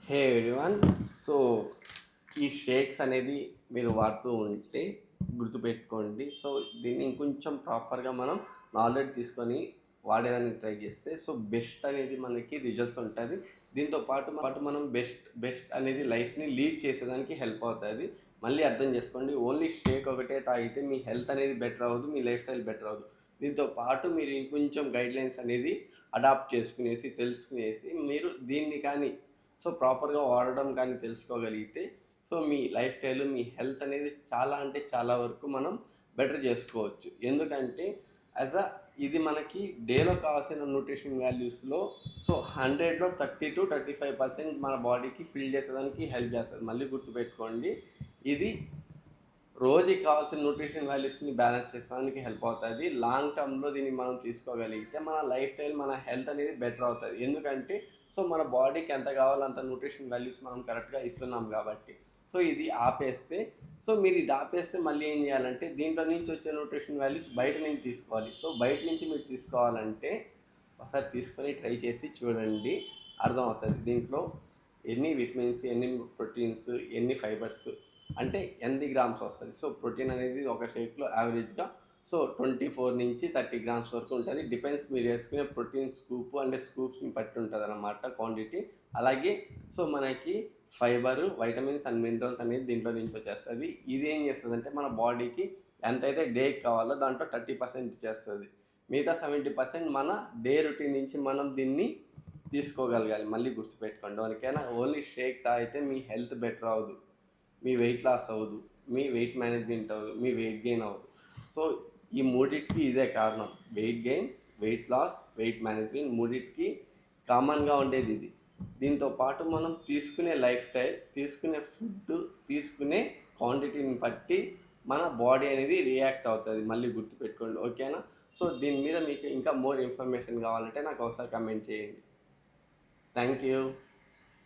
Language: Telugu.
హే ఎవ్రీవన్. సో ఈ షేక్స్ అనేది మీరు వాడుతూ ఉంటే గుర్తుపెట్టుకోండి. సో దీన్ని ఇంకొంచెం ప్రాపర్గా మనం నాలెడ్జ్ తీసుకొని వాడేదానికి ట్రై చేస్తే సో బెస్ట్ అనేది మనకి రిజల్ట్స్ ఉంటుంది. దీంతో పాటు మనం బెస్ట్ అనేది లైఫ్ని లీడ్ చేసేదానికి హెల్ప్ అవుతుంది. మళ్ళీ అర్థం చేసుకోండి, ఓన్లీ షేక్ ఒకటే తాగితే మీ హెల్త్ అనేది బెటర్ అవ్వదు, మీ లైఫ్ స్టైల్ బెటర్ అవ్వదు. దీంతో పాటు మీరు ఇంకొంచెం గైడ్లైన్స్ అనేది అడాప్ట్ చేసుకునేసి తెలుసుకునేసి మీరు దీన్ని కానీ సో ప్రాపర్గా వాడడం కానీ తెలుసుకోగలిగితే సో మీ లైఫ్ స్టైల్, మీ హెల్త్ అనేది చాలా అంటే చాలా వరకు మనం బెటర్ చేసుకోవచ్చు. ఎందుకంటే ఇది మనకి డేలో కావాల్సిన న్యూట్రిషన్ వాల్యూస్లో సో 100లో 30-35% మన బాడీకి ఫిల్ చేసేదానికి హెల్ప్ చేస్తుంది. మళ్ళీ గుర్తుపెట్టుకోండి, ఇది రోజుకి కావాల్సిన న్యూట్రిషన్ వాల్యూస్ని బ్యాలెన్స్ చేసేదానికి హెల్ప్ అవుతుంది. లాంగ్ టర్మ్లో దీన్ని మనం తీసుకోగలిగితే మన లైఫ్ స్టైల్, మన హెల్త్ అనేది బెటర్ అవుతుంది. ఎందుకంటే సో మన బాడీకి ఎంత కావాలో అంత న్యూట్రిషన్ వాల్యూస్ మనం కరెక్ట్గా ఇస్తున్నాం కాబట్టి. సో ఇది ఆపేస్తే మీరు ఇది ఆపేస్తే మళ్ళీ ఏం చేయాలంటే దీంట్లో నుంచి వచ్చే న్యూట్రిషన్ వాల్యూస్ బయట నుంచి తీసుకోవాలి. సో బయట నుంచి మీరు తీసుకోవాలంటే ఒకసారి తీసుకొని ట్రై చేసి చూడండి, అర్థమవుతుంది. దీంట్లో ఎన్ని విటమిన్స్, ఎన్ని ప్రోటీన్స్, ఎన్ని ఫైబర్స్ అంటే ఎన్ని గ్రామ్స్ వస్తుంది. సో ప్రోటీన్ అనేది ఒక షేక్లో యావరేజ్గా సో 24-30 గ్రామ్స్ వరకు ఉంటుంది. డిపెండ్స్ మీరు వేసుకునే ప్రోటీన్ స్కూప్ అంటే స్కూప్స్ని బట్టి ఉంటుంది అన్నమాట క్వాంటిటీ. అలాగే సో మనకి ఫైబర్, వైటమిన్స్ అండ్ మినరల్స్ అనేది దీంట్లో నుంచి వచ్చేస్తుంది. ఇది ఏం చేస్తుంది అంటే మన బాడీకి ఎంతైతే డేకి కావాలో దాంట్లో 30% చేస్తుంది. మిగతా 70% మన డే రొటీన్ నుంచి మనం దీన్ని తీసుకోగలగాలి. మళ్ళీ గుర్తుపెట్టుకోండి, ఓకేనా? ఓన్లీ షేక్ తాగితే మీ హెల్త్ బెటర్ అవ్వదు, మీ వెయిట్ లాస్ అవ్వదు, మీ వెయిట్ మేనేజ్మెంట్ అవ్వదు, మీ వెయిట్ గెయిన్ అవ్వదు. సో ఈ మూడింటికి ఇదే కారణం. Weight gain, weight loss, weight management మూడింటికి కామన్గా ఉండేది ఇది. దీంతో పాటు మనం తీసుకునే లైఫ్ స్టైల్, తీసుకునే ఫుడ్, తీసుకునే క్వాంటిటీని బట్టి మన బాడీ అనేది రియాక్ట్ అవుతుంది. మళ్ళీ గుర్తుపెట్టుకోండి, ఓకేనా? సో దీని మీద మీకు ఇంకా మోర్ ఇన్ఫర్మేషన్ కావాలంటే నాకు ఒకసారి కమెంట్ చేయండి. Thank you.